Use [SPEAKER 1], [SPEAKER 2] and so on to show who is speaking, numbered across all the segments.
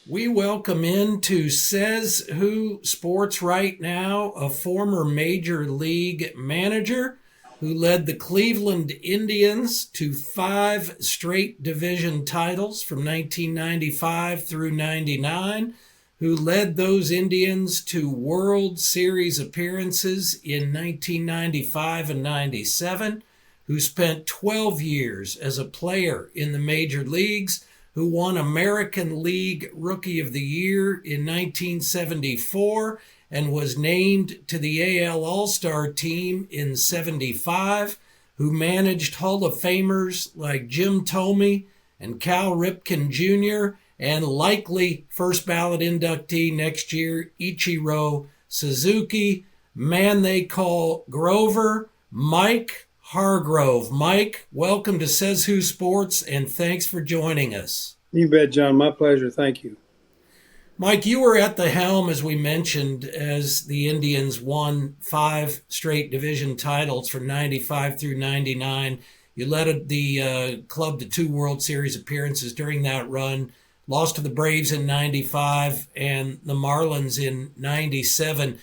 [SPEAKER 1] We welcome into Says Who Sports right now a former Major League manager who led the Cleveland Indians to 5 straight division titles from 1995 through 99, who led those Indians to World Series appearances in 1995 and 97, who spent 12 years as a player in the major leagues, who won American League Rookie of the Year in 1974 and was named to the AL All-Star team in 75, who managed Hall of Famers like Jim Thome and Cal Ripken Jr., and likely first ballot inductee next year, Ichiro Suzuki, man they call Grover, Mike Hargrove. Mike, welcome to Says Who Sports, and thanks for joining us.
[SPEAKER 2] You bet, John. My pleasure. Thank you.
[SPEAKER 1] Mike, you were at the helm, as we mentioned, as the Indians won 5 straight division titles from 95 through 99. You led the club to 2 World Series appearances during that run, lost to the Braves in 95 and the Marlins in 97.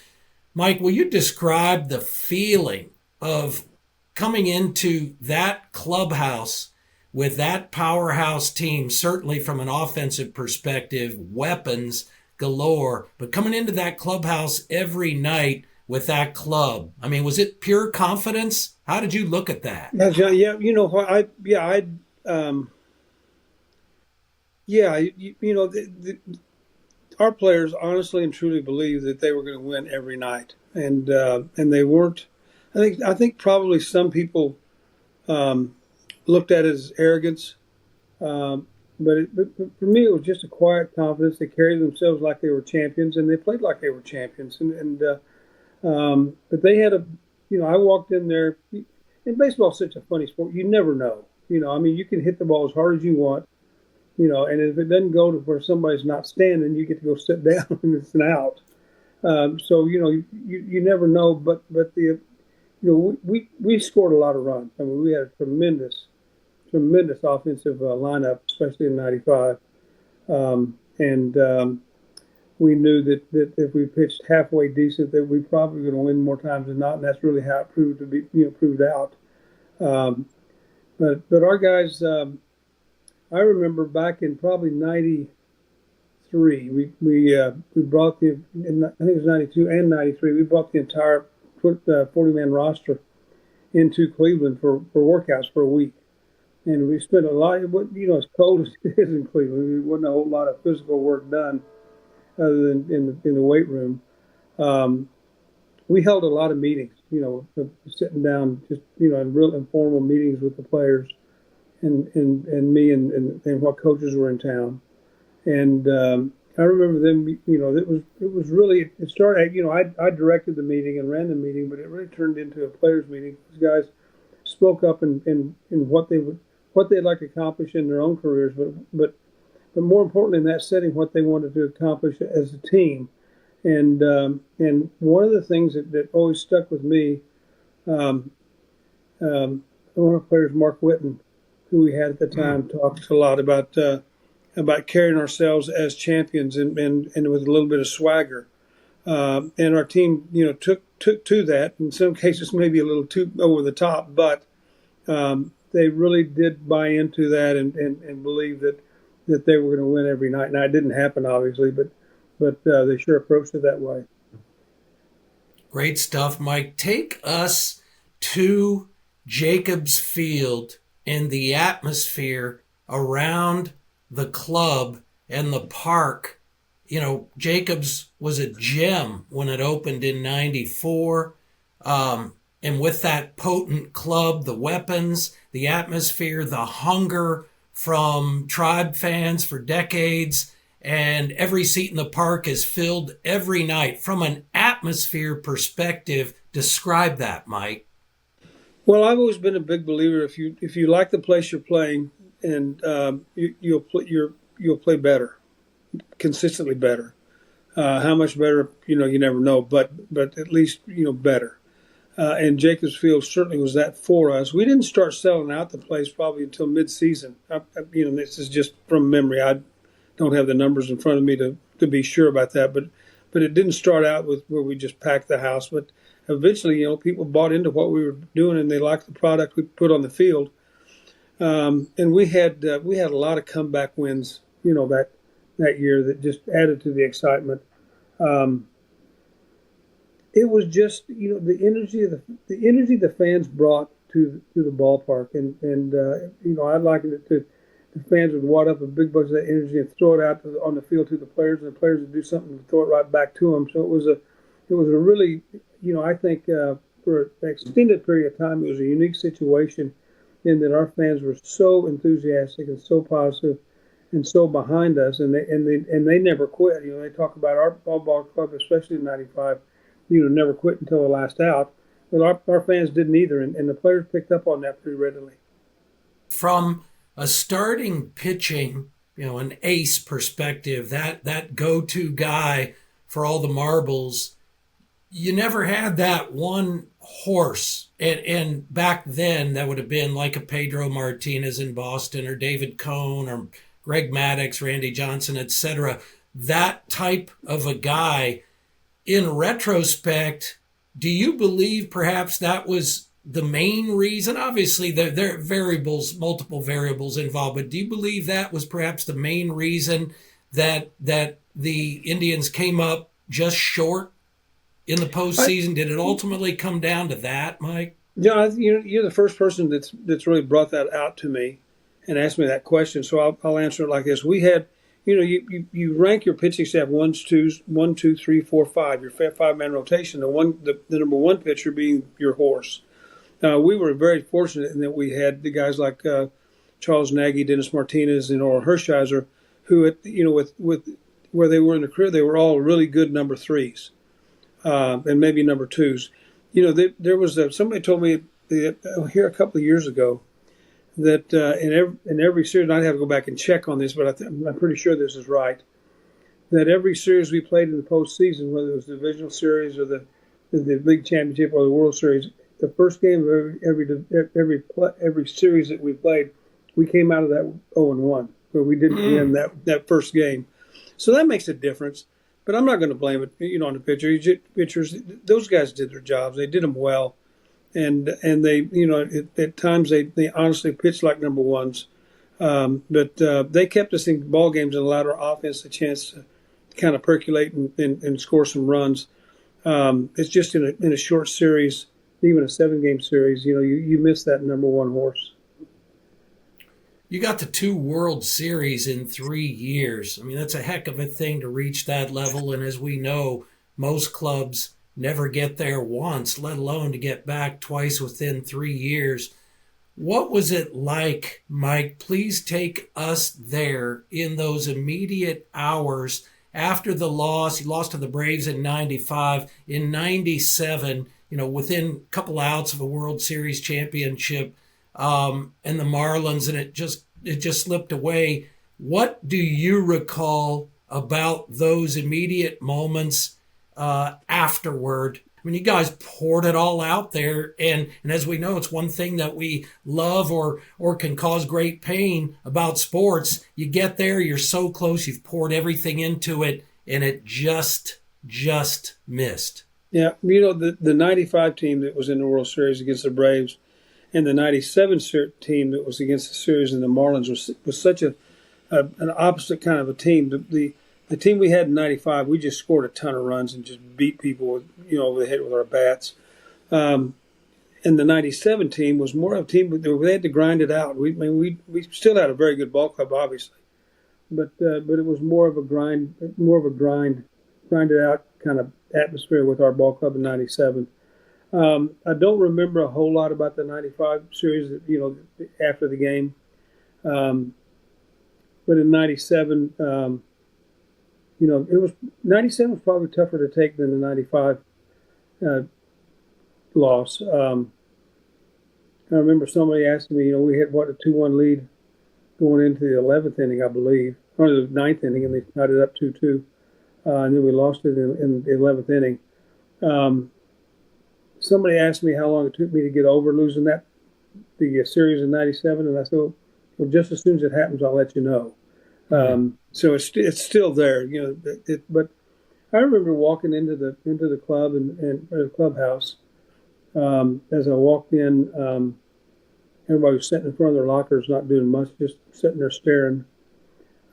[SPEAKER 1] Mike, will you describe the feeling of coming into that clubhouse with that powerhouse team, certainly from an offensive perspective, weapons galore, but coming into that clubhouse every night with that club? I mean, was it pure confidence? How did you look at that?
[SPEAKER 2] Yeah, you know, our players honestly and truly believed that they were going to win every night, and they weren't. I think probably some people looked at it as arrogance, but for me it was just a quiet confidence. They carried themselves like they were champions, and they played like they were champions. But they had I walked in there, and baseball's such a funny sport. You never know. I mean, you can hit the ball as hard as you want, and if it doesn't go to where somebody's not standing, you get to go sit down and it's an out. So you never know. But we scored a lot of runs. I mean, we had a tremendous offensive lineup, especially in '95, we knew that if we pitched halfway decent, that we probably going to win more times than not, and that's really how it proved out. But our guys, I remember back in probably '93, we brought I think it was '92 and '93, we brought the entire 40-man roster into Cleveland for workouts for a week. And we spent a lot, as cold as it is in Cleveland, there wasn't a whole lot of physical work done other than in the weight room. We held a lot of meetings, sitting down just, in real informal meetings with the players and me and what coaches were in town. And I remember them, it was really, it started, I directed the meeting and ran the meeting, but it really turned into a players meeting. These guys spoke up in what they'd like to accomplish in their own careers, but more importantly in that setting, what they wanted to accomplish as a team. And one of the things that always stuck with me, one of the players, Mark Whitten, who we had at the time, talks a lot about carrying ourselves as champions and with a little bit of swagger. And our team, took to that. In some cases, maybe a little too over the top, but they really did buy into that and believe that they were going to win every night. Now, it didn't happen, obviously, but they sure approached it that way.
[SPEAKER 1] Great stuff, Mike. Take us to Jacobs Field and the atmosphere around the club and the park. Jacobs was a gem when it opened in '94. And with that potent club, the weapons, the atmosphere, the hunger from Tribe fans for decades, and every seat in the park is filled every night. From an atmosphere perspective, describe that, Mike.
[SPEAKER 2] Well, I've always been a big believer. If you like the place you're playing, and you'll play better, consistently better. How much better, you never know, but at least better. And Jacobs Field certainly was that for us. We didn't start selling out the place probably until mid-season. This is just from memory. I'm don't have the numbers in front of me to be sure about that, but it didn't start out with where we just packed the house. But eventually, people bought into what we were doing, and they liked the product we put on the field. And we had a lot of comeback wins, that year that just added to the excitement. It was just the energy the fans brought to the ballpark, and I likened it to the fans would wad up a big bunch of that energy and throw it out on the field to the players, and the players would do something and throw it right back to them. So it was a really, I think for an extended period of time, it was a unique situation in that our fans were so enthusiastic and so positive and so behind us, and they never quit. They talk about our ball club, especially in '95, never quit until the last out. But our fans didn't either, and the players picked up on that pretty readily.
[SPEAKER 1] From a starting pitching, an ace perspective, that go-to guy for all the marbles, you never had that one horse. And back then, that would have been like a Pedro Martinez in Boston, or David Cohn, or Greg Maddux, Randy Johnson, etc. That type of a guy. In retrospect, do you believe perhaps that was the main reason? Obviously, there are multiple variables involved, but do you believe that was perhaps the main reason that the Indians came up just short in the postseason? Did it ultimately come down to that, Mike?
[SPEAKER 2] Yeah, you're the first person that's really brought that out to me and asked me that question. So I'll answer it like this: we had. You rank your pitching staff 1, 2, 3, 4, 5. Your 5-man rotation. The number one pitcher being your horse. We were very fortunate in that we had the guys like Charles Nagy, Dennis Martinez, and Orel Hershiser, who with where they were in their career, they were all really good number threes, and maybe number twos. There was somebody told me here a couple of years ago that in every series, and I'd have to go back and check on this, but I'm pretty sure this is right, that every series we played in the postseason, whether it was the divisional series or the league championship or the World Series, the first game of every series that we played, we came out of that 0-1, where we didn't win that first game. So that makes a difference. But I'm not going to blame it, on the pitchers. Those guys did their jobs. They did them well. And they, at times they honestly pitched like number ones. But they kept us in ball games and allowed our offense a chance to kind of percolate and score some runs. It's just in a short series, even a 7-game series, you miss that number one horse.
[SPEAKER 1] You got the 2 World Series in 3 years. I mean, that's a heck of a thing to reach that level. And as we know, most clubs never get there once, let alone to get back twice within 3 years. What was it like, Mike? Please take us there in those immediate hours after the loss. You lost to the Braves in '95. In '97, within a couple outs of a World Series championship, and the Marlins, and it just slipped away. What do you recall about those immediate moments afterward? I mean, you guys poured it all out there, and as we know, it's one thing that we love or can cause great pain about sports. You get there, you're so close, you've poured everything into it, and it just missed.
[SPEAKER 2] Yeah, the '95 team that was in the World Series against the Braves, and the '97 team that was against the series and the Marlins was such an opposite kind of a team. The team we had in '95, we just scored a ton of runs and just beat people over the head with our bats. And the '97 team was more of a team where they had to grind it out. We still had a very good ball club, obviously, but it was more of a grind it out kind of atmosphere with our ball club in '97. I don't remember a whole lot about the '95 series, after the game. But in '97, '97 was probably tougher to take than the '95 loss. I remember somebody asking me, we had a 2-1 lead going into the 11th inning, I believe, or the 9th inning, and they tied it up 2-2. And then we lost it in the 11th inning. Somebody asked me how long it took me to get over losing the series in '97, and I said, well, just as soon as it happens, I'll let you know. So it's still there, but I remember walking into the club and the clubhouse. As I walked in, everybody was sitting in front of their lockers, not doing much, just sitting there staring.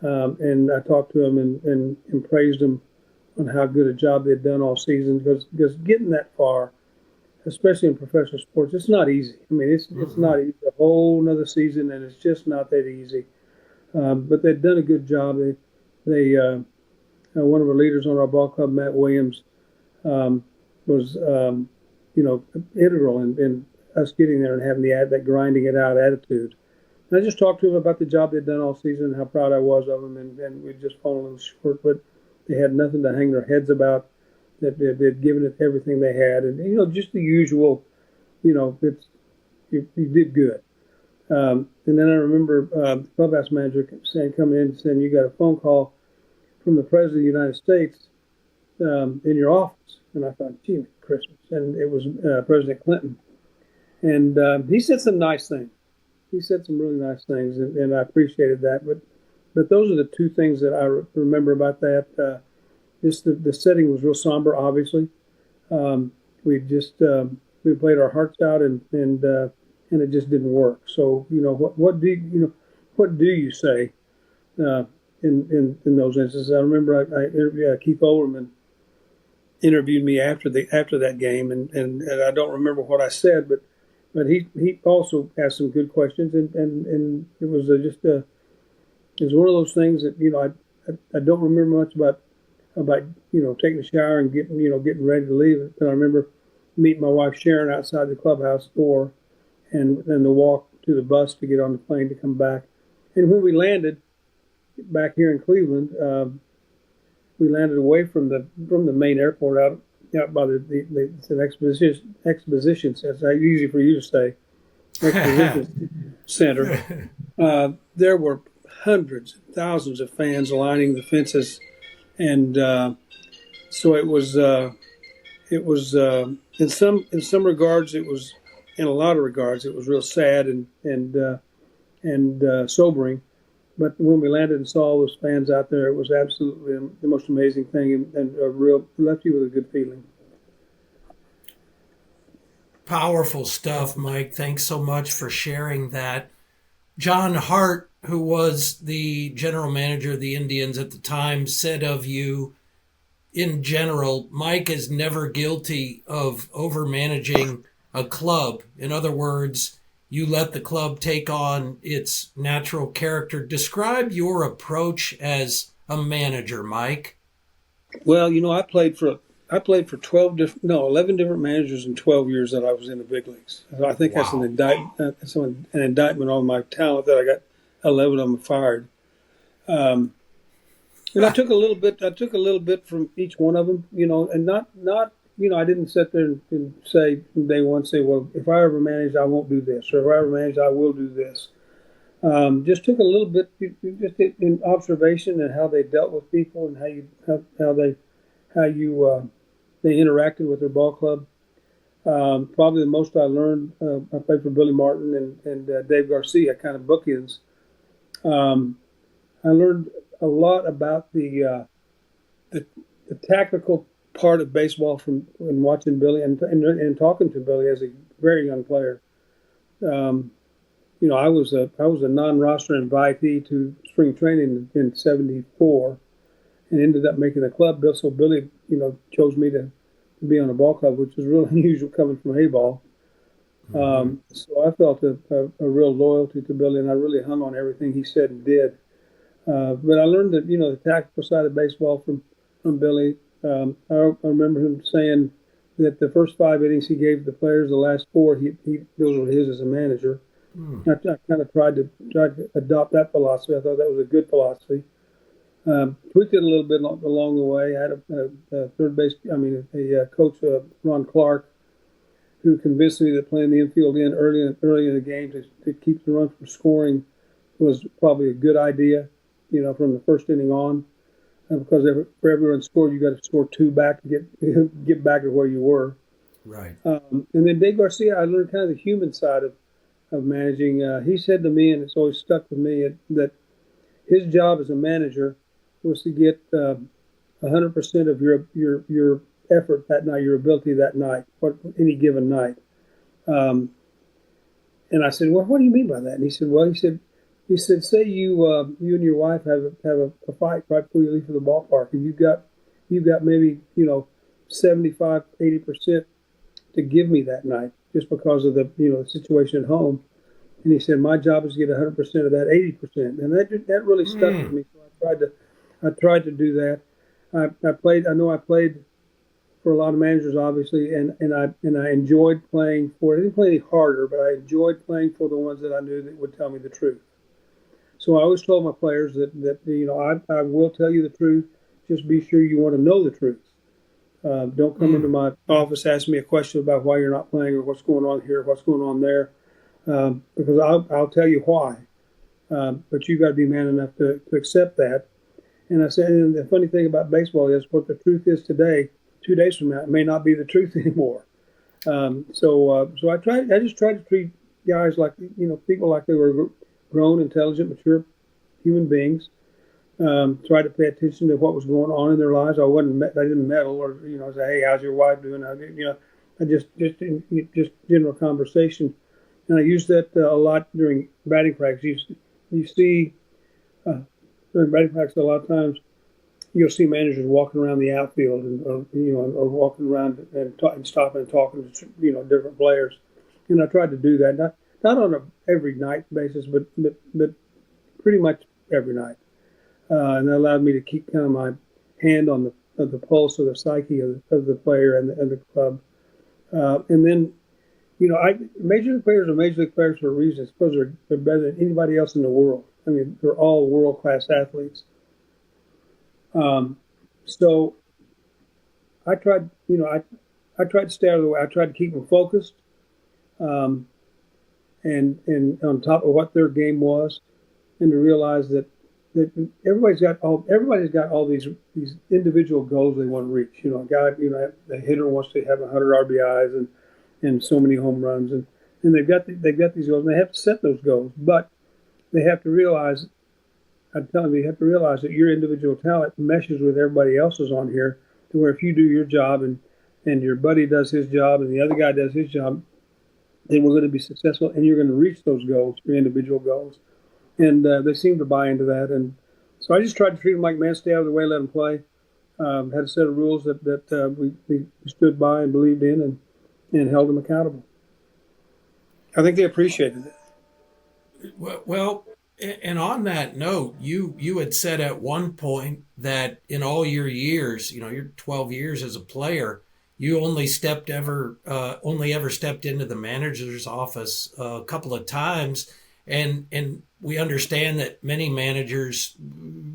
[SPEAKER 2] And I talked to them and praised them on how good a job they'd done all season, because getting that far, especially in professional sports, it's not easy. I mean, it's not easy. A whole another season, and it's just not that easy. But they've done a good job. They one of our leaders on our ball club, Matt Williams, was integral in us getting there and having that grinding it out attitude. And I just talked to them about the job they'd done all season and how proud I was of them, and we'd just fallen a little short, but they had nothing to hang their heads about. That they'd given it everything they had, and just the usual, it's you did good. And then I remember the clubhouse manager coming in and saying, "You got a phone call from the President of the United States in your office." And I thought, "Gee, Christmas!" And it was President Clinton, and he said some nice things. He said some really nice things, and I appreciated that. But those are the two things that I remember about that. Just the setting was real somber, obviously. We played our hearts out, and it just didn't work. So what do you say in those instances? I remember I interviewed Keith Olbermann interviewed me after that game, and I don't remember what I said, but he also asked some good questions, and it was it was one of those things that I don't remember much about taking a shower and getting ready to leave. But I remember meeting my wife Sharon outside the clubhouse door, and then the walk to the bus to get on the plane to come back. And when we landed back here in Cleveland, we landed away from the main airport out by the exposition center. It's easy for you to say, exposition center. There were hundreds, thousands of fans lining the fences. And so it was in some regards, in a lot of regards, it was real sad and sobering. But when we landed and saw all those fans out there, it was absolutely the most amazing thing, and left you with a good feeling.
[SPEAKER 1] Powerful stuff, Mike. Thanks so much for sharing that. John Hart, who was the general manager of the Indians at the time, said of you, in general, Mike is never guilty of overmanaging a club. In other words, you let the club take on its natural character. Describe your approach as a manager, Mike.
[SPEAKER 2] Well, I played for 11 different managers in 12 years that I was in the big leagues. So I think that's an indictment on my talent that I got 11 of them fired. And I took a little bit from each one of them, and not I didn't sit there and say from day one, well, if I ever manage, I won't do this, or if I ever manage, I will do this. Just took a little bit, just in observation and how they dealt with people and how they interacted with their ball club. Probably the most I learned, I played for Billy Martin and Dave Garcia, kind of bookends. I learned a lot about the tactical part of baseball from watching Billy and talking to Billy as a very young player. I was a non-roster invitee to spring training in '74, and ended up making the club. So Billy, chose me to be on a ball club, which was really unusual coming from A-ball. So I felt a real loyalty to Billy, and I really hung on everything he said and did. But I learned that, the tactical side of baseball from Billy. I remember him saying that the first 5 innings he gave the players, the last 4, those were his as a manager. I kind of tried to adopt that philosophy. I thought that was a good philosophy. Tweaked it a little bit along the way. I had a coach, Ron Clark, who convinced me that playing the infield early in the game to keep the run from scoring was probably a good idea, from the first inning on. Because for every run scored, you got to score 2 back to get back to where you were.
[SPEAKER 1] Right.
[SPEAKER 2] And then Dave Garcia, I learned kind of the human side of managing. He said to me, and it's always stuck with me, that his job as a manager was to get 100% of your effort that night, your ability that night, any given night. Um, and I said, well, what do you mean by that? And he said, well, he said, say you and your wife have a fight right before you leave for the ballpark, and you've got maybe 75, 80% to give me that night just because of the situation at home. And he said, my job is to get 100% of that 80%, and that really stuck with me. So I tried to do that. I played. I know I played for a lot of managers, obviously, and I enjoyed playing for. I didn't play any harder, but I enjoyed playing for the ones that I knew that would tell me the truth. So I always told my players that I will tell you the truth. Just be sure you want to know the truth. Don't come into my office asking me a question about why you're not playing or what's going on here, what's going on there, because I'll tell you why. But you got to be man enough to accept that. And I said, and the funny thing about baseball is what the truth is today, 2 days from now, it may not be the truth anymore. So I just tried to treat guys like, people like they were grown, intelligent, mature human beings. Tried to pay attention to what was going on in their lives. I didn't meddle or, say, hey, how's your wife doing? I just general conversation. And I used that a lot during batting practice. You see, during batting practice, a lot of times you'll see managers walking around the outfield or walking around and stopping and talking to different players. And I tried to do that, not on a every night basis, but pretty much every night. And that allowed me to keep kind of my hand on the pulse of the psyche of the player and the club. And then, major league players are major league players for a reason. It's because they're better than anybody else in the world. I mean, they're all world-class athletes. So I tried, I tried to stay out of the way. I tried to keep them focused, and on top of what their game was, and to realize that everybody's got all these individual goals they want to reach. A guy, the hitter wants to have 100 RBIs and so many home runs, and they've got these goals, and they have to set those goals, but they have to realize. I'm telling you, you have to realize that your individual talent meshes with everybody else's on here, to where if you do your job and your buddy does his job and the other guy does his job, then we're going to be successful and you're going to reach those goals, your individual goals. And they seem to buy into that. And so I just tried to treat them like man, stay out of the way, let them play. Had a set of rules that we stood by and believed in and held them accountable. I think they appreciated it.
[SPEAKER 1] Well, and on that note, you had said at one point that in all your years, your 12 years as a player, you only ever stepped into the manager's office a couple of times, and we understand that many managers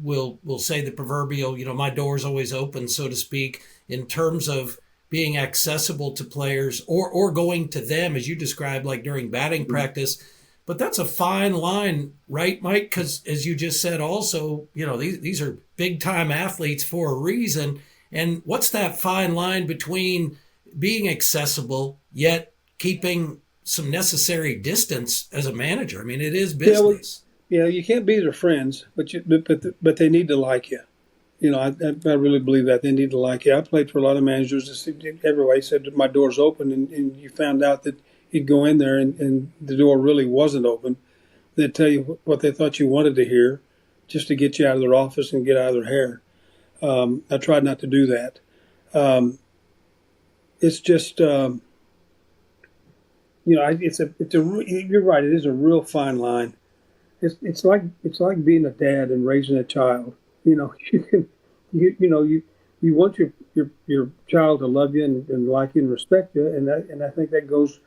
[SPEAKER 1] will say the proverbial, my door's always open, so to speak, in terms of being accessible to players or going to them, as you described, like during batting practice. But that's a fine line, right, Mike? Because as you just said also, these are big-time athletes for a reason. And what's that fine line between being accessible yet keeping some necessary distance as a manager? I mean, it is business.
[SPEAKER 2] Yeah, you can't be their friends, but they need to like you. I really believe that they need to like you. I played for a lot of managers. Everybody said that my door's open, and you found out that you'd go in there and the door really wasn't open. They'd tell you what they thought you wanted to hear just to get you out of their office and get out of their hair. I tried not to do that. It's just, you're right. It is a real fine line. It's like being a dad and raising a child. You want your child to love you and like you and respect you, and I think that goes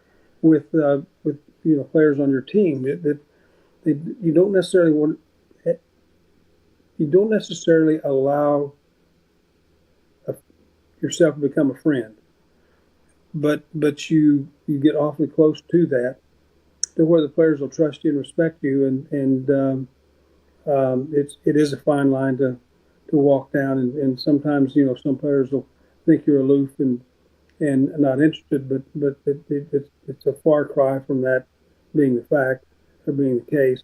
[SPEAKER 2] with players on your team that you don't necessarily allow yourself to become a friend, but you get awfully close to that, to where the players will trust you and respect you, and it is a fine line to walk down, and sometimes some players will think you're aloof and not interested, but it's a far cry from that being the fact or being the case.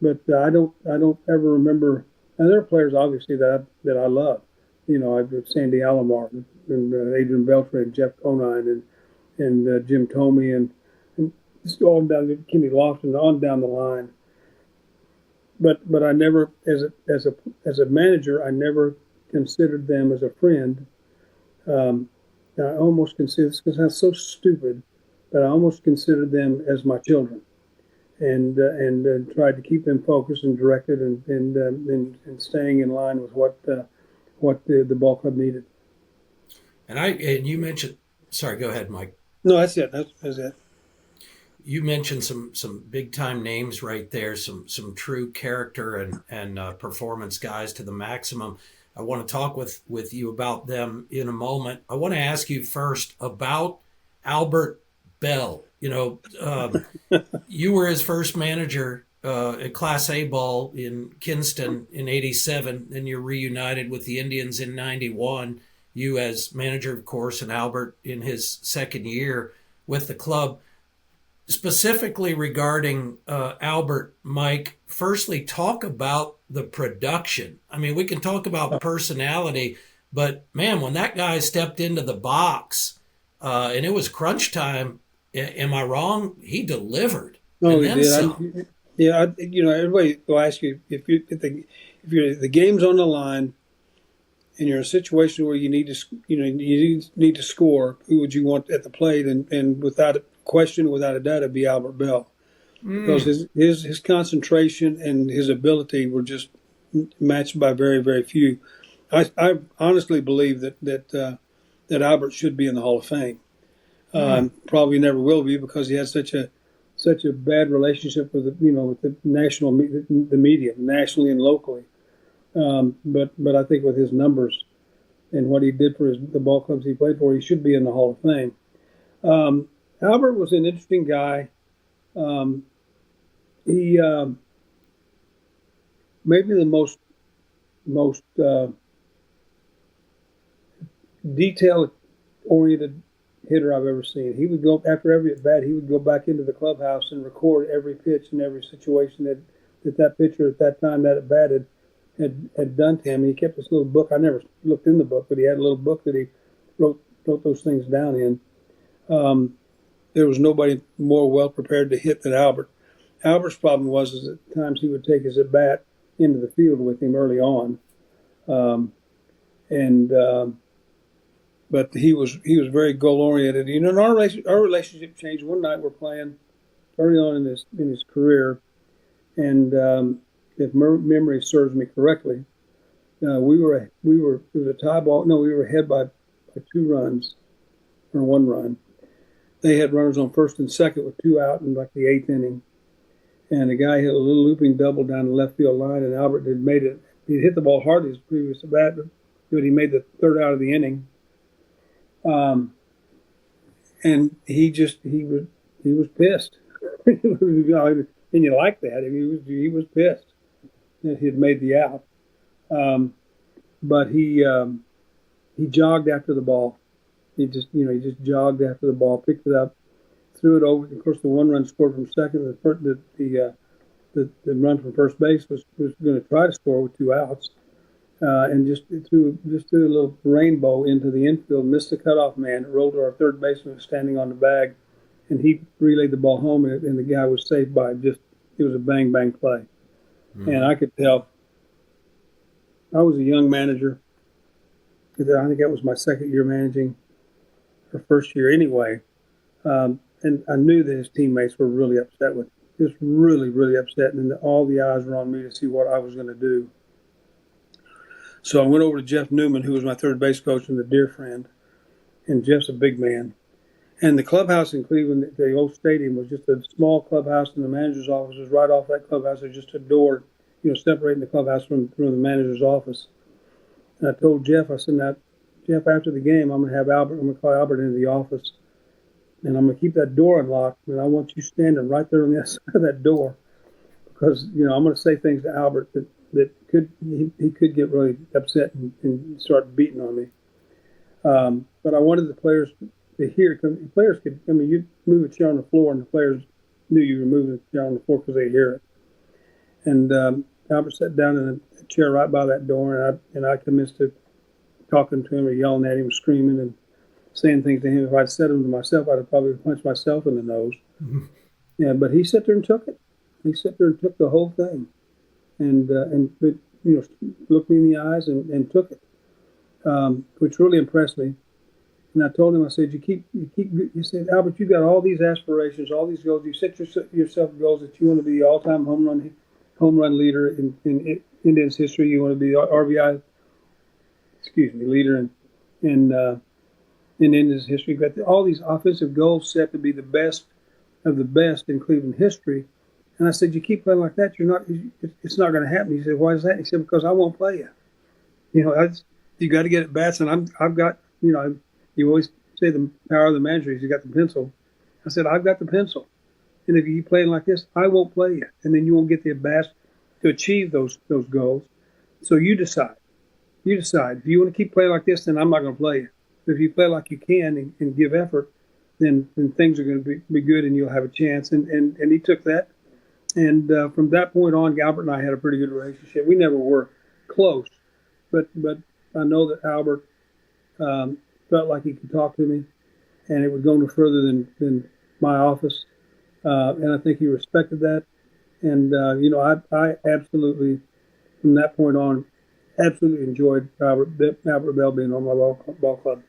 [SPEAKER 2] I don't ever remember. And there are players obviously that I love. I've got Sandy Alomar and Adrian Beltre and Jeff Conine and Jim Thome and just all down Kenny Lofton on down the line. But I never, as a manager, I never considered them as a friend. Um, I almost consider this because that's so stupid, but I almost considered them as my children, and tried to keep them focused and directed and staying in line with what the ball club needed.
[SPEAKER 1] And you mentioned, sorry, go ahead, Mike.
[SPEAKER 2] No, that's it. That's it.
[SPEAKER 1] You mentioned some big time names right there, some true character and performance guys to the maximum. I want to talk with you about them in a moment. I want to ask you first about Albert Bell. You were his first manager at Class A ball in Kinston in '87. Then you're reunited with the Indians in '91. You as manager, of course, and Albert in his second year with the club. Specifically regarding Albert, Mike, firstly, talk about the production. I mean, we can talk about personality, but man, when that guy stepped into the box and it was crunch time, am I wrong? He delivered.
[SPEAKER 2] No,
[SPEAKER 1] And
[SPEAKER 2] he
[SPEAKER 1] then some.
[SPEAKER 2] did. Everybody will ask you if the game's on the line and you're in a situation where you need to score, who would you want at the plate? And without a question, without a doubt, it'd be Albert Bell, because his concentration and his ability were just matched by very, very few. I honestly believe that Albert should be in the Hall of Fame. Probably never will be because he had such a bad relationship with the national the media, nationally and locally. But I think with his numbers and what he did for the ball clubs he played for, he should be in the Hall of Fame. Albert was an interesting guy. He maybe the most detail oriented hitter I've ever seen. He would go after every at bat. He would go back into the clubhouse and record every pitch and every situation that pitcher at that time that at bat had done to him. And he kept this little book. I never looked in the book, but he had a little book that he wrote those things down in. There was nobody more well prepared to hit than Albert. Albert's problem was is at times he would take his at bat into the field with him early on, but he was very goal oriented. And our relationship changed. One night we're playing early on in his career, and if memory serves me correctly, we were it was a tie ball. No, we were ahead by 2 runs or 1 run. They had runners on first and second with 2 out in like the 8th inning, and the guy hit a little looping double down the left field line, and Albert had made it. He'd hit the ball hard his previous at bat, but he made the 3rd out of the inning. And he was pissed, and you like that. I mean, he was pissed that he had made the out, but he jogged after the ball. He just jogged after the ball, picked it up, threw it over. Of course, the 1 run scored from second. The run from first base was going to try to score with 2 outs. And just threw a little rainbow into the infield, missed the cutoff man. It rolled to our third baseman, who was standing on the bag, and he relayed the ball home, and the guy was saved by it was a bang bang play. And I could tell. I was a young manager. I think that was my 2nd year managing, or 1st year anyway, and I knew that his teammates were really upset with him. Just really, really upset, and all the eyes were on me to see what I was going to do. So I went over to Jeff Newman, who was my third base coach and a dear friend. And Jeff's a big man. And the clubhouse in Cleveland, the old stadium, was just a small clubhouse, and the manager's office was right off that clubhouse. There's just a door, separating the clubhouse from the manager's office. And I told Jeff, I said, now, Jeff, after the game, I'm going to call Albert into the office, and I'm going to keep that door unlocked, and I want you standing right there on the other side of that door, because, I'm going to say things to Albert that he could get really upset and start beating on me. But I wanted the players to hear, because the players you move a chair on the floor, and the players knew you were moving the chair on the floor because they hear it. And Albert sat down in a chair right by that door, and I commenced to talking to him or yelling at him, screaming and saying things to him. If I'd said them to myself, I'd have probably punched myself in the nose. Mm-hmm. Yeah, but he sat there and took it. He sat there and took the whole thing, and looked me in the eyes and took it, which really impressed me. And I told him, I said, you said, Albert, you got all these aspirations, all these goals. You set yourself goals that you want to be the all-time home run leader in Indians history. You want to be the RBI, leader in Indians history. You've got all these offensive goals set to be the best of the best in Cleveland history. And I said, you keep playing like that, it's not going to happen. He said, why is that? He said, because I won't play you. You got to get at bats, and I've got, you always say the power of the manager is you got the pencil. I said, I've got the pencil. And if you keep playing like this, I won't play you. And then you won't get the at bats to achieve those goals. So you decide. If you want to keep playing like this, then I'm not going to play you. But if you play like you can and give effort, then things are going to be good and you'll have a chance. And he took that. And from that point on, Albert and I had a pretty good relationship. We never were close, but I know that Albert felt like he could talk to me, and it would go no further than my office. And I think he respected that. And, I absolutely, from that point on, absolutely enjoyed Albert Bell being on my ball club.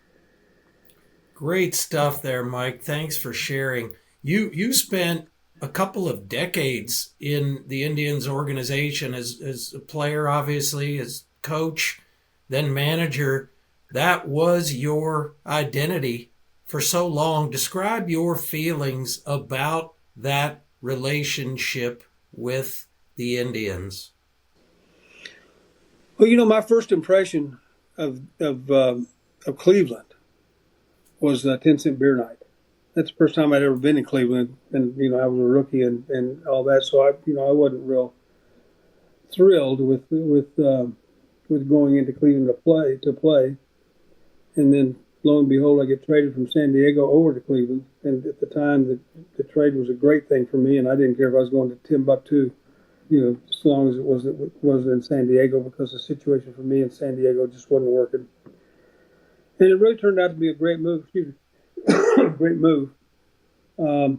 [SPEAKER 1] Great stuff there, Mike. Thanks for sharing. You spent a couple of decades in the Indians organization as a player, obviously, as coach, then manager. That was your identity for so long. Describe your feelings about that relationship with the Indians.
[SPEAKER 2] Well, my first impression of Cleveland was 10-cent beer night. That's the first time I'd ever been in Cleveland, and I was a rookie and all that. So I wasn't real thrilled with going into Cleveland to play, and then lo and behold, I get traded from San Diego over to Cleveland. And at the time, the trade was a great thing for me, and I didn't care if I was going to Timbuktu, as long as it was in San Diego, because the situation for me in San Diego just wasn't working. And it really turned out to be a great move. Great move. The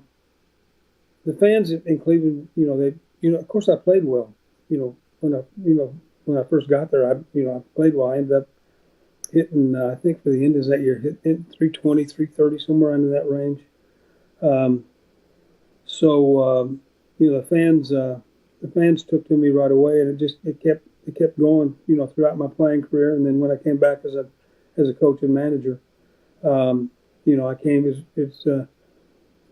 [SPEAKER 2] fans in Cleveland, of course I played well. When I first got there, I played well. I ended up hitting, I think for the Indians that year, hit 320, 330, somewhere under that range. The fans took to me right away, and it kept going, throughout my playing career. And then when I came back as a coach and manager, I came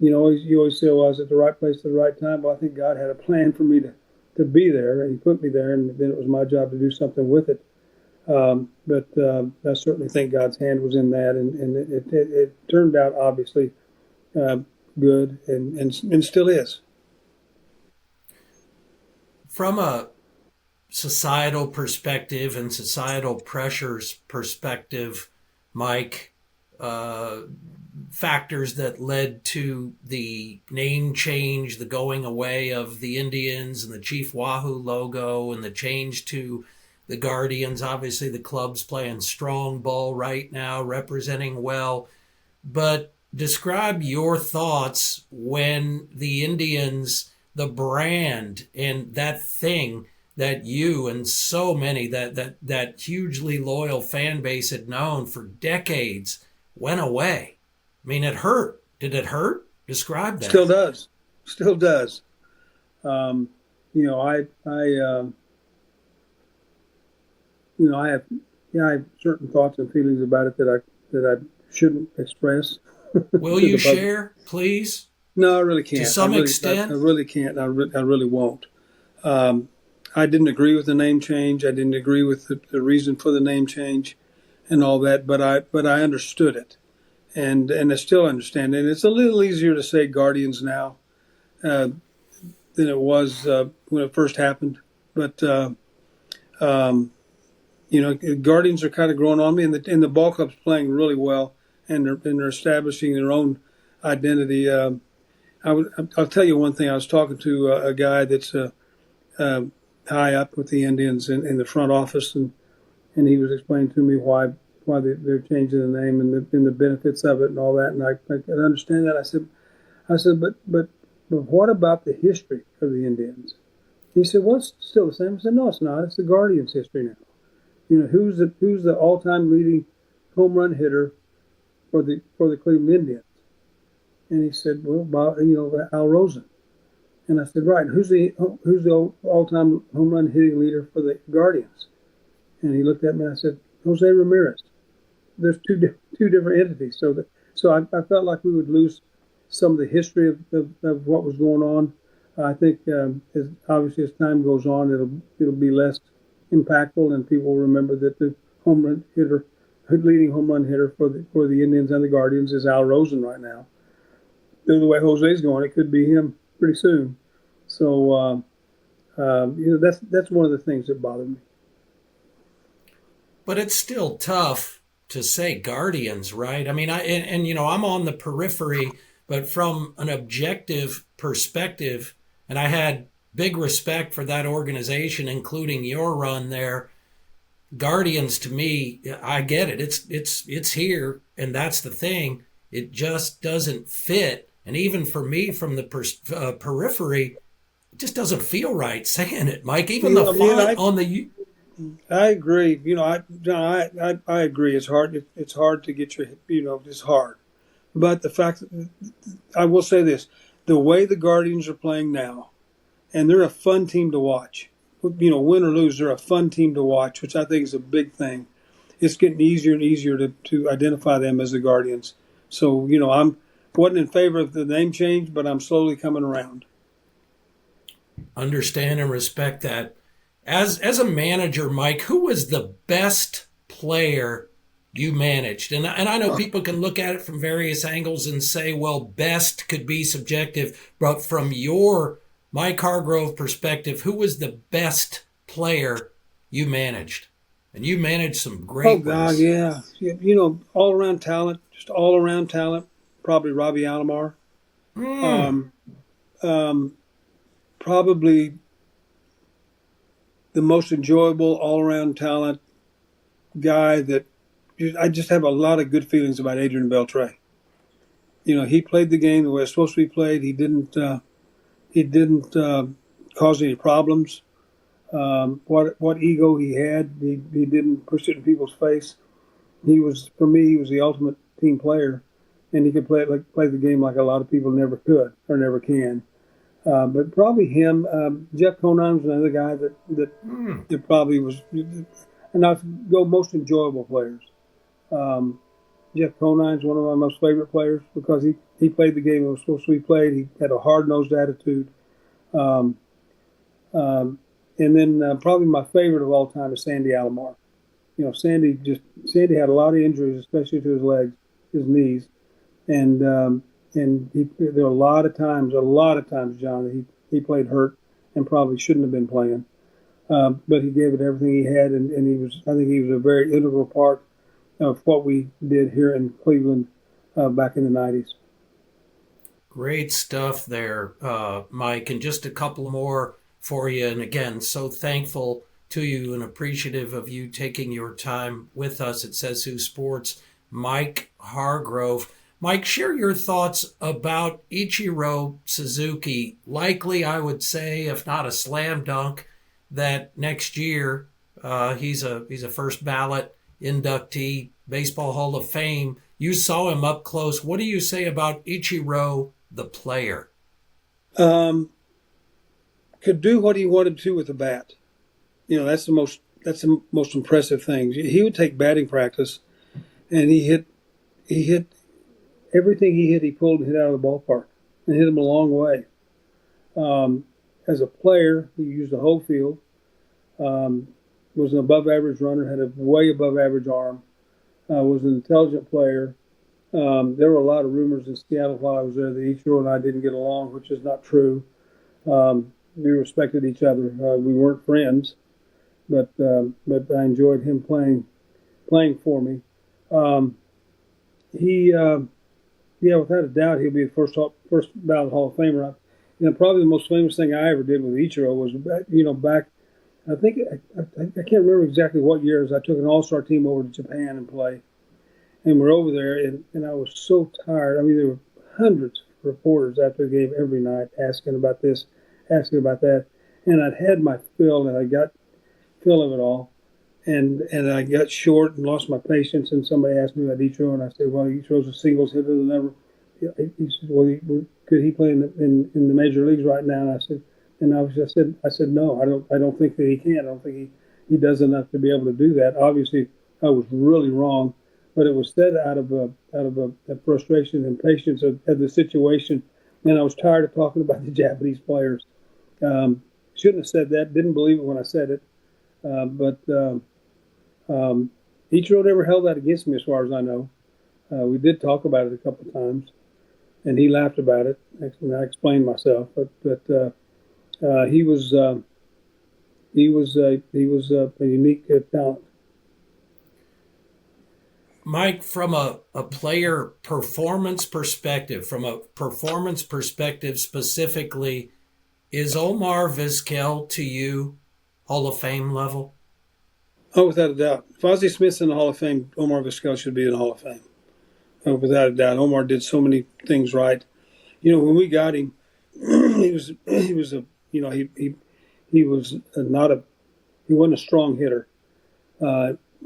[SPEAKER 2] you always say, well, I was at the right place at the right time. Well, I think God had a plan for me to be there, and he put me there, and then it was my job to do something with it. But I certainly think God's hand was in that, and it turned out obviously good, and still is.
[SPEAKER 1] From a societal perspective and societal pressures perspective, Mike, factors that led to the name change, the going away of the Indians and the Chief Wahoo logo, and the change to the Guardians. Obviously, the club's playing strong ball right now, representing well. But describe your thoughts when the Indians, the brand and that thing that you and so many, that hugely loyal fan base had known for decades, went away. I mean, it hurt. Did it hurt? Describe that.
[SPEAKER 2] Still does. I have certain thoughts and feelings about it that I shouldn't express.
[SPEAKER 1] Will you share, please?
[SPEAKER 2] No, I really can't.
[SPEAKER 1] To some extent?
[SPEAKER 2] I really can't. I really won't. I didn't agree with the name change. I didn't agree with the reason for the name change and all that, but I understood it. And I still understand it. And it's a little easier to say Guardians now than it was when it first happened. But, Guardians are kind of growing on me, and the ball club's playing really well, and they're establishing their own identity. I'll tell you one thing. I was talking to a guy that's high up with the Indians in the front office, and he was explaining to me why they're changing the name and the benefits of it and all that. And I could understand that. I said, but what about the history of the Indians? He said, well, it's still the same. I said, no, it's not. It's the Guardians' history now. You know, who's the all-time leading home run hitter for the Cleveland Indians? And he said, well, Al Rosen. And I said, right. Who's the all-time home run hitting leader for the Guardians? And he looked at me and I said, Jose Ramirez. There's two different entities. So I felt like we would lose some of the history of what was going on. I think obviously as time goes on, it'll be less impactful, and people will remember that the leading home run hitter for the Indians and the Guardians is Al Rosen right now. The way Jose's going, it could be him pretty soon. So that's one of the things that bothered me.
[SPEAKER 1] But it's still tough to say Guardians, right? I mean, I'm on the periphery, but from an objective perspective, and I had big respect for that organization, including your run there. Guardians, to me, I get it. It's here, and that's the thing. It just doesn't fit. And even for me, from the periphery, it just doesn't feel right saying it, Mike. Even the font on the.
[SPEAKER 2] I agree. John, I agree. It's hard. It's hard to get your. It's hard. But the fact, I will say this: the way the Guardians are playing now, and they're a fun team to watch. Win or lose, they're a fun team to watch, which I think is a big thing. It's getting easier and easier to identify them as the Guardians. So I wasn't in favor of the name change, but I'm slowly coming around.
[SPEAKER 1] Understand and respect that. As a manager, Mike, who was the best player you managed? And I know people can look at it from various angles and say, well, best could be subjective. But from your Mike Hargrove perspective, who was the best player you managed? And you managed some great ones.
[SPEAKER 2] God, yeah. All around talent, just all around talent. Probably Robbie Alomar. Probably the most enjoyable all-around talent guy that I just have a lot of good feelings about Adrian Beltre. He played the game the way it's supposed to be played. He didn't cause any problems. What ego he had, he didn't push it in people's face. For me, he was the ultimate team player, and he could play the game like a lot of people never could or never can. But probably him. Jeff Conine was another guy that probably was. And I go most enjoyable players. Jeff Conine's one of my most favorite players because he played the game it was supposed to be played. He had a hard-nosed attitude. And then probably my favorite of all time is Sandy Alomar. Sandy had a lot of injuries, especially to his legs, his knees, and there were a lot of times, John, that he played hurt and probably shouldn't have been playing. But he gave it everything he had, and I think he was a very integral part of what we did here in Cleveland back in the 90s.
[SPEAKER 1] Great stuff there, Mike. And just a couple more for you. And again, so thankful to you and appreciative of you taking your time with us at Says Who Sports. Mike Hargrove. Mike, share your thoughts about Ichiro Suzuki. Likely, I would say, if not a slam dunk, that next year he's a first ballot inductee, Baseball Hall of Fame. You saw him up close. What do you say about Ichiro, the player?
[SPEAKER 2] Could do what he wanted to with the bat. That's the most impressive thing. He would take batting practice, and he hit everything he hit. He pulled and hit out of the ballpark and hit him a long way. As a player, he used the whole field. Was an above-average runner, had a way above-average arm. Was an intelligent player. There were a lot of rumors in Seattle while I was there that Ichiro and I didn't get along, which is not true. We respected each other. We weren't friends, but I enjoyed him playing for me. Without a doubt, he'll be the first ballot Hall of Famer. Probably the most famous thing I ever did with Ichiro was, back I think I can't remember exactly what years. I took an all-star team over to Japan and play, and we're over there, and I was so tired. I mean, there were hundreds of reporters after the game every night asking about this, asking about that, and I'd had my fill, and I got fill of it all, and I got short and lost my patience. And somebody asked me about Ichiro, and I said, well, Ichiro's a singles hitter. He said, well, could he play in the major leagues right now? And I said, I said, no, I don't think that he can. I don't think he does enough to be able to do that. Obviously, I was really wrong, but it was said out of a frustration and impatience of the situation. And I was tired of talking about the Japanese players. Shouldn't have said that. Didn't believe it when I said it. But Ichiro never held that against me, as far as I know. We did talk about it a couple of times, and he laughed about it. And I explained myself, but he was a unique talent.
[SPEAKER 1] Mike, from a player performance perspective, specifically, is Omar Vizquel to you Hall of Fame level?
[SPEAKER 2] Oh, without a doubt. If Ozzie Smith's in the Hall of Fame, Omar Vizquel should be in the Hall of Fame. Oh, without a doubt. Omar did so many things right. You know, when we got him, he wasn't a strong hitter.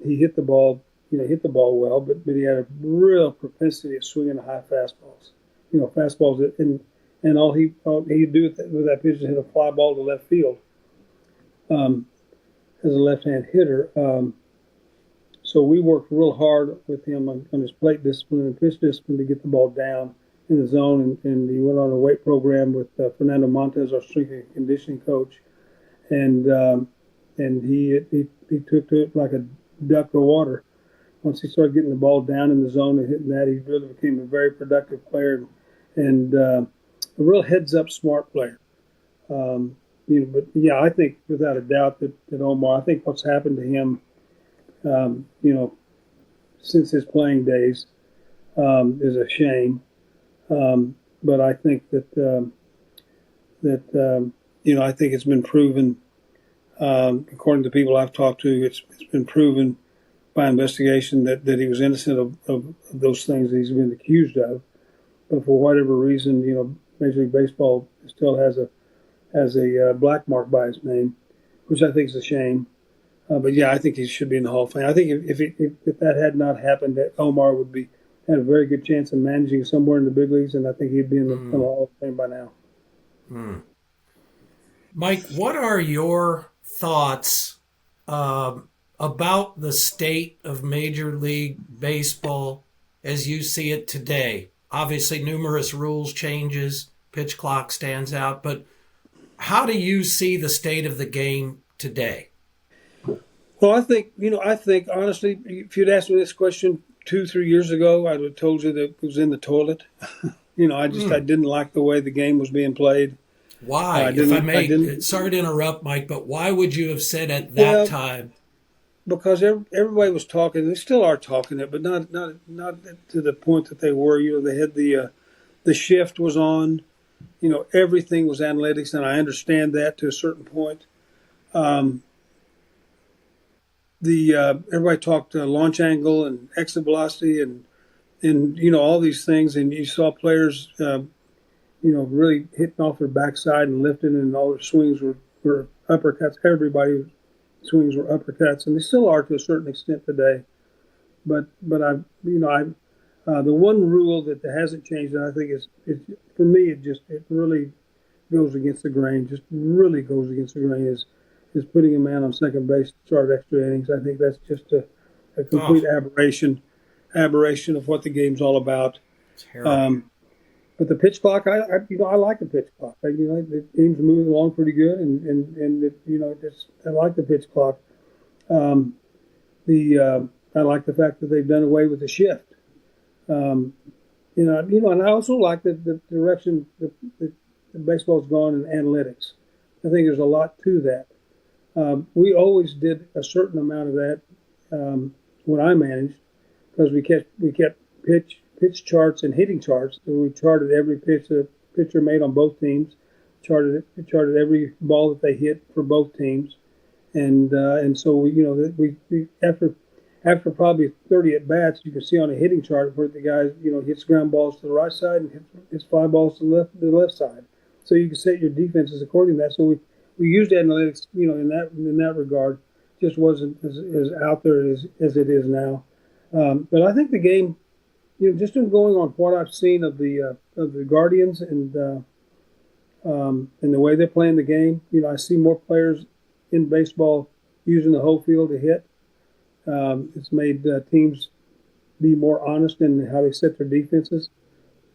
[SPEAKER 2] He hit the ball well, but he had a real propensity of swinging the high fastballs. You know, fastballs that, and all he'd do with that pitch is hit a fly ball to left field. As a left-hand hitter, so we worked real hard with him on his plate discipline and pitch discipline to get the ball down in the zone, and he went on a weight program with Fernando Montes, our strength and conditioning coach, and he took to it like a duck to water. Once he started getting the ball down in the zone and hitting that, he really became a very productive player and a real heads-up smart player. But yeah, I think without a doubt that Omar, I think what's happened to him, since his playing days, is a shame. But I think that I think it's been proven, according to people I've talked to, it's been proven by investigation that he was innocent of those things that he's been accused of. But for whatever reason, Major League Baseball still has a black mark by his name, which I think is a shame. But yeah, I think he should be in the Hall of Fame. I think if that had not happened, that Omar had a very good chance of managing somewhere in the big leagues, and I think he'd be in the Hall of Fame by now.
[SPEAKER 1] Mike, what are your thoughts about the state of Major League Baseball as you see it today? Obviously, numerous rules changes, pitch clock stands out, but how do you see the state of the game today?
[SPEAKER 2] Well, I think honestly, if you'd asked me this question 2-3 years ago, I would have told you that it was in the toilet. I didn't like the way the game was being played.
[SPEAKER 1] Why? If I may, sorry to interrupt, Mike, but why would you have said at that time?
[SPEAKER 2] Because everybody was talking. They still are talking it, but not to the point that they were. They had the shift was on. Everything was analytics, and I understand that to a certain point. Everybody talked launch angle and exit velocity and all these things, and you saw players really hitting off their backside and lifting, and all their swings were uppercuts. Everybody's swings were uppercuts, and they still are to a certain extent today. But the one rule that hasn't changed, and I think is for me, it really goes against the grain. Just really goes against the grain is putting a man on second base to start extra innings. I think that's just a complete aberration of what the game's all about. But the pitch clock, I like the pitch clock. The game's moving along pretty good, and I like the pitch clock. I like the fact that they've done away with the shift. And I also like the direction that baseball's gone in analytics. I think there's a lot to that. We always did a certain amount of that when I managed, because we kept pitch charts and hitting charts. So we charted every pitch the pitcher made on both teams, charted every ball that they hit for both teams, And so we after probably 30 at bats, you can see on a hitting chart where the guy hits ground balls to the right side and hits fly balls to the left side. So you can set your defenses according to that. So we used analytics in that regard. Just wasn't as out there as it is now. But I think the game, just in going on what I've seen of the Guardians and the way they're playing the game, I see more players in baseball using the whole field to hit. It's made teams be more honest in how they set their defenses.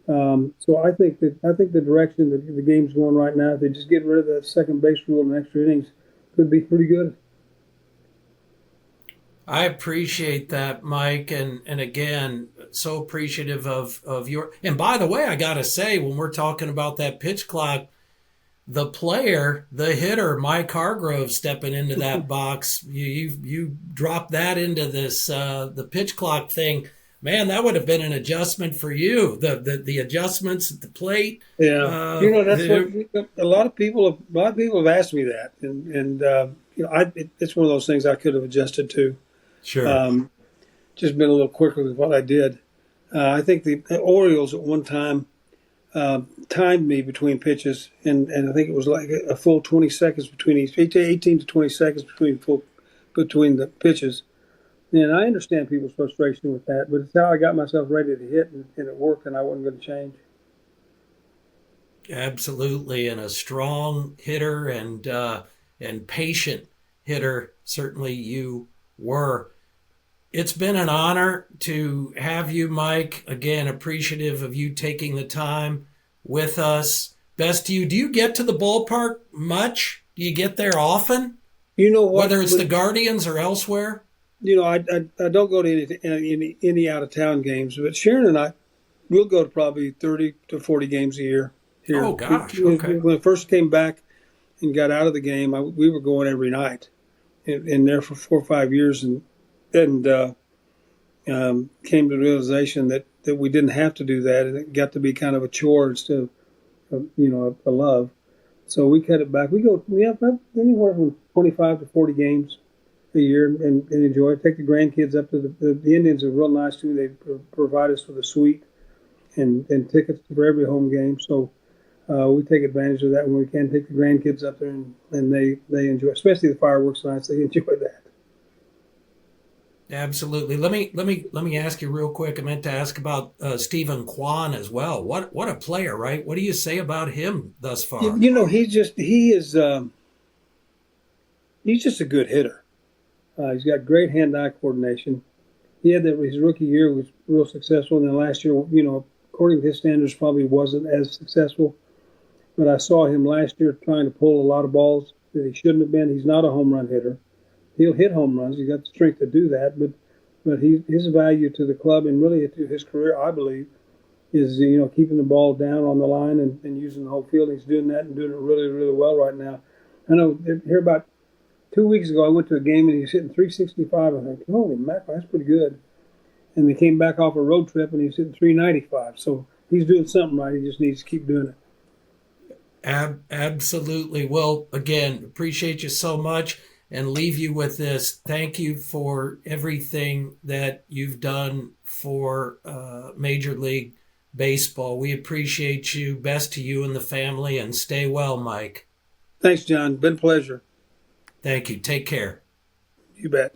[SPEAKER 2] So I think the direction that the game's going right now, if they just get rid of that second base rule and extra innings, could be pretty good.
[SPEAKER 1] I appreciate that, Mike, and again, so appreciative of your. And by the way, I gotta say, when we're talking about that pitch clock, the hitter, Mike Hargrove, stepping into that box, you drop that into this the pitch clock thing. Man, that would have been an adjustment for you. The adjustments at the plate.
[SPEAKER 2] Yeah, that's what a lot of people have asked me that, and it's one of those things I could have adjusted to.
[SPEAKER 1] Sure.
[SPEAKER 2] Just been a little quicker with what I did. I think the Orioles at one time timed me between pitches, and I think it was like a full 20 seconds between each, 18 to 20 seconds between the pitches. And I understand people's frustration with that, but it's how I got myself ready to hit, and it worked, and I wasn't going to change.
[SPEAKER 1] Absolutely, and a strong hitter and patient hitter, certainly you were. It's been an honor to have you, Mike. Again, appreciative of you taking the time with us. Best to you. Do you get to the ballpark much? Do you get there often?
[SPEAKER 2] You know what?
[SPEAKER 1] Whether it's the Guardians or elsewhere?
[SPEAKER 2] I don't go to any out of town games, but Sharon and I we'll go to probably 30 to 40 games a year here.
[SPEAKER 1] Oh gosh, okay.
[SPEAKER 2] When I first came back and got out of the game, we were going every night, and there for 4 or 5 years, and came to the realization that we didn't have to do that, and it got to be kind of a chore instead of a love. So we cut it back. We have anywhere from 25 to 40 games a year and enjoy it. Take the grandkids up to the Indians are real nice too. They provide us with a suite and tickets for every home game. So we take advantage of that when we can. Take the grandkids up there and they enjoy, especially the fireworks nights. They enjoy that.
[SPEAKER 1] Absolutely. Let me ask you real quick. I meant to ask about Stephen Kwan as well. What a player, right? What do you say about him thus far?
[SPEAKER 2] He's just a good hitter. He's got great hand-eye coordination. He had his rookie year was real successful, and then last year, according to his standards, probably wasn't as successful. But I saw him last year trying to pull a lot of balls that he shouldn't have been. He's not a home run hitter. He'll hit home runs. He's got the strength to do that. But his value to the club and really to his career, I believe, is keeping the ball down on the line and using the whole field. He's doing that and doing it really, really well right now. I know here about 2 weeks ago, I went to a game and he was hitting 365. I think, holy mackerel, that's pretty good. And they came back off a road trip and he was hitting 395. So he's doing something right. He just needs to keep doing it.
[SPEAKER 1] Absolutely. Well, again, appreciate you so much and leave you with this. Thank you for everything that you've done for Major League Baseball. We appreciate you. Best to you and the family, and stay well, Mike.
[SPEAKER 2] Thanks, John. Been a pleasure.
[SPEAKER 1] Thank you. Take care.
[SPEAKER 2] You bet.